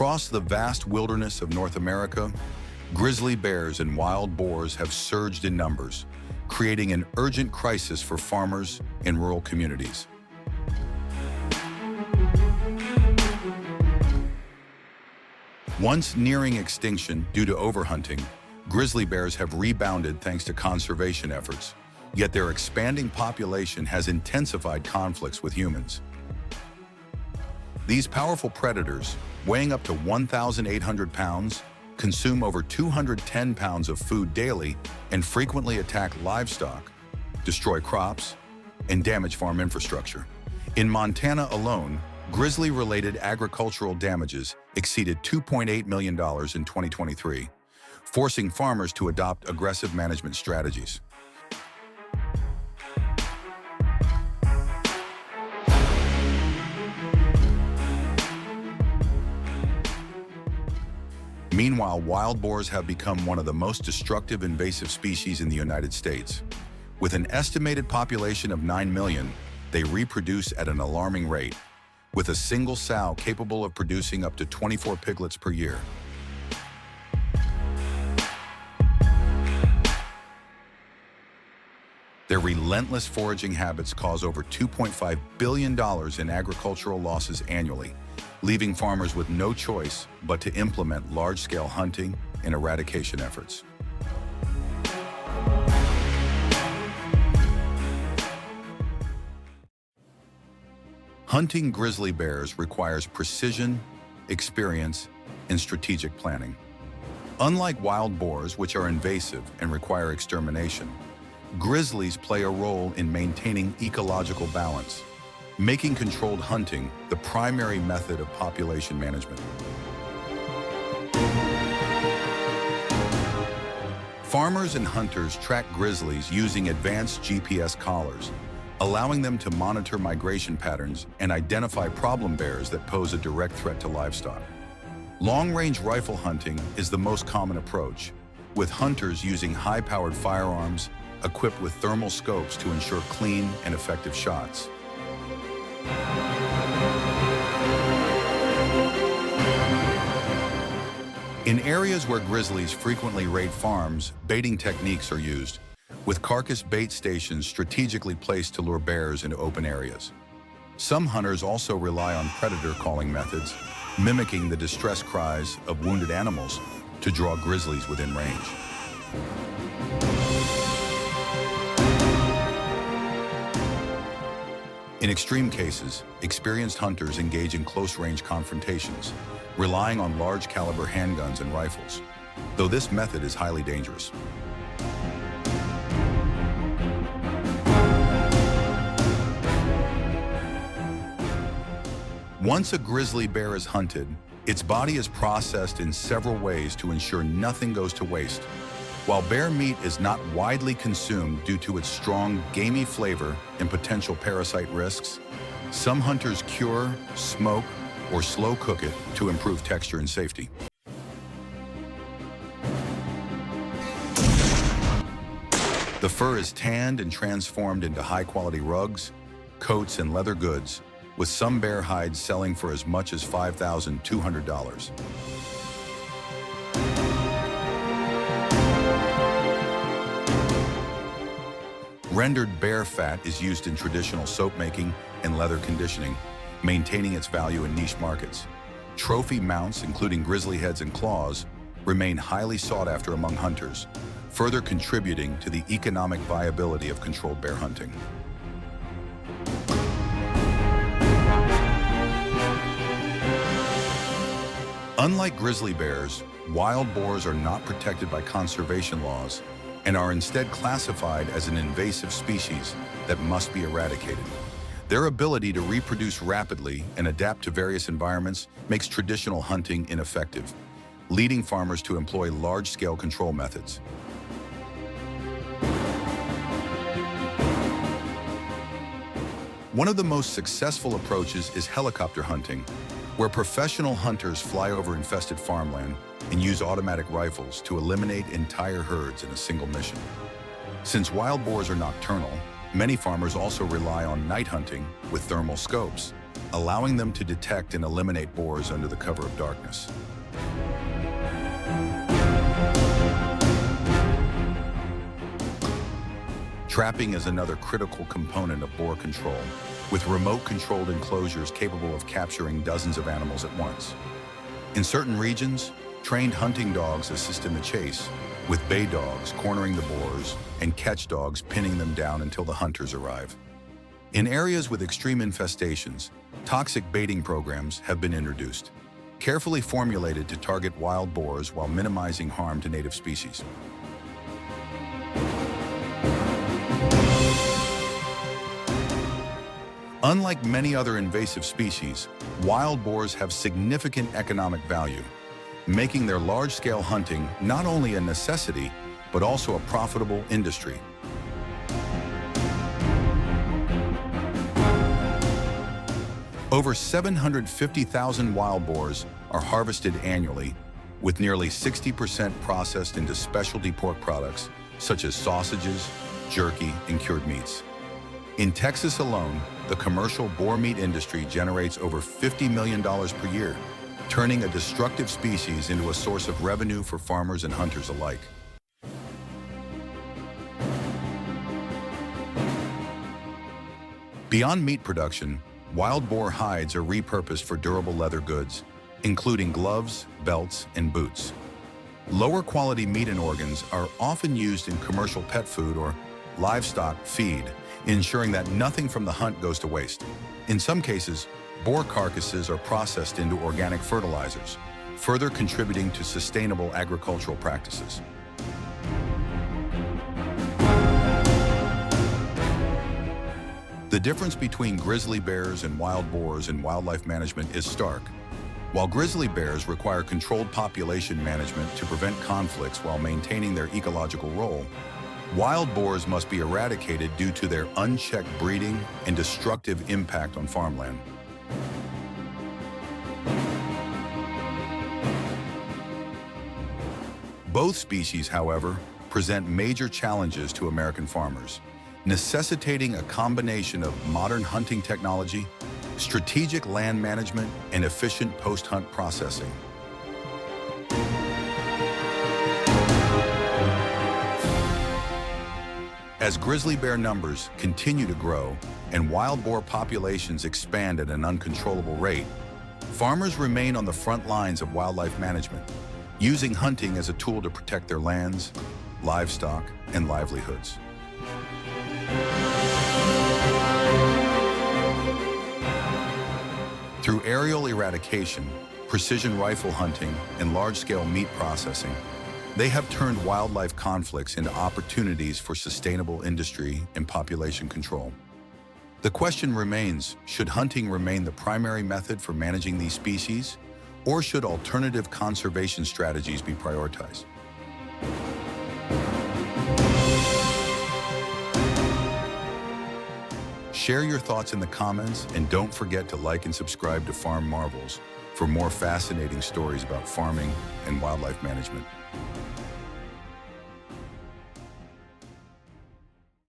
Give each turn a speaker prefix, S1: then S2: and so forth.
S1: Across the vast wilderness of North America, grizzly bears and wild boars have surged in numbers, creating an urgent crisis for farmers in rural communities. Once nearing extinction due to overhunting, grizzly bears have rebounded thanks to conservation efforts, yet their expanding population has intensified conflicts with humans. These powerful predators, weighing up to 1,800 pounds, consume over 210 pounds of food daily and frequently attack livestock, destroy crops, and damage farm infrastructure. In Montana alone, grizzly-related agricultural damages exceeded $2.8 million in 2023, forcing farmers to adopt aggressive management strategies. Meanwhile, wild boars have become one of the most destructive invasive species in the United States. With an estimated population of 9 million, they reproduce at an alarming rate, with a single sow capable of producing up to 24 piglets per year. Their relentless foraging habits cause over $2.5 billion in agricultural losses annually, leaving farmers with no choice but to implement large-scale hunting and eradication efforts. Hunting grizzly bears requires precision, experience, and strategic planning. Unlike wild boars, which are invasive and require extermination, grizzlies play a role in maintaining ecological balance, making controlled hunting the primary method of population management. Farmers and hunters track grizzlies using advanced GPS collars, allowing them to monitor migration patterns and identify problem bears that pose a direct threat to livestock. Long-range rifle hunting is the most common approach, with hunters using high-powered firearms equipped with thermal scopes to ensure clean and effective shots. In areas where grizzlies frequently raid farms, baiting techniques are used, with carcass bait stations strategically placed to lure bears into open areas. Some hunters also rely on predator calling methods, mimicking the distress cries of wounded animals to draw grizzlies within range. In extreme cases, experienced hunters engage in close-range confrontations, relying on large-caliber handguns and rifles, though this method is highly dangerous. Once a grizzly bear is hunted, its body is processed in several ways to ensure nothing goes to waste. While bear meat is not widely consumed due to its strong, gamey flavor and potential parasite risks, some hunters cure, smoke, or slow cook it to improve texture and safety. The fur is tanned and transformed into high-quality rugs, coats, and leather goods, with some bear hides selling for as much as $5,200. Rendered bear fat is used in traditional soap making and leather conditioning, maintaining its value in niche markets. Trophy mounts, including grizzly heads and claws, remain highly sought after among hunters, further contributing to the economic viability of controlled bear hunting. Unlike grizzly bears, wild boars are not protected by conservation laws and are instead classified as an invasive species that must be eradicated. Their ability to reproduce rapidly and adapt to various environments makes traditional hunting ineffective, leading farmers to employ large-scale control methods. One of the most successful approaches is helicopter hunting, where professional hunters fly over infested farmland and use automatic rifles to eliminate entire herds in a single mission. Since wild boars are nocturnal, many farmers also rely on night hunting with thermal scopes, allowing them to detect and eliminate boars under the cover of darkness. Trapping is another critical component of boar control, with remote-controlled enclosures capable of capturing dozens of animals at once. In certain regions, trained hunting dogs assist in the chase, with bay dogs cornering the boars and catch dogs pinning them down until the hunters arrive. In areas with extreme infestations, toxic baiting programs have been introduced, carefully formulated to target wild boars while minimizing harm to native species. Unlike many other invasive species, wild boars have significant economic value, making their large-scale hunting not only a necessity, but also a profitable industry. Over 750,000 wild boars are harvested annually, with nearly 60% processed into specialty pork products, such as sausages, jerky, and cured meats. In Texas alone, the commercial boar meat industry generates over $50 million per year, turning a destructive species into a source of revenue for farmers and hunters alike. Beyond meat production, wild boar hides are repurposed for durable leather goods, including gloves, belts, and boots. Lower quality meat and organs are often used in commercial pet food or livestock feed, ensuring that nothing from the hunt goes to waste. In some cases, boar carcasses are processed into organic fertilizers, further contributing to sustainable agricultural practices. The difference between grizzly bears and wild boars in wildlife management is stark. While grizzly bears require controlled population management to prevent conflicts while maintaining their ecological role, wild boars must be eradicated due to their unchecked breeding and destructive impact on farmland. Both species, however, present major challenges to American farmers, necessitating a combination of modern hunting technology, strategic land management, and efficient post-hunt processing. As grizzly bear numbers continue to grow and wild boar populations expand at an uncontrollable rate, farmers remain on the front lines of wildlife management, using hunting as a tool to protect their lands, livestock, and livelihoods. Through aerial eradication, precision rifle hunting, and large-scale meat processing, they have turned wildlife conflicts into opportunities for sustainable industry and population control. The question remains, should hunting remain the primary method for managing these species, or should alternative conservation strategies be prioritized? Share your thoughts in the comments, and don't forget to like and subscribe to Farm Marvels for more fascinating stories about farming and wildlife management.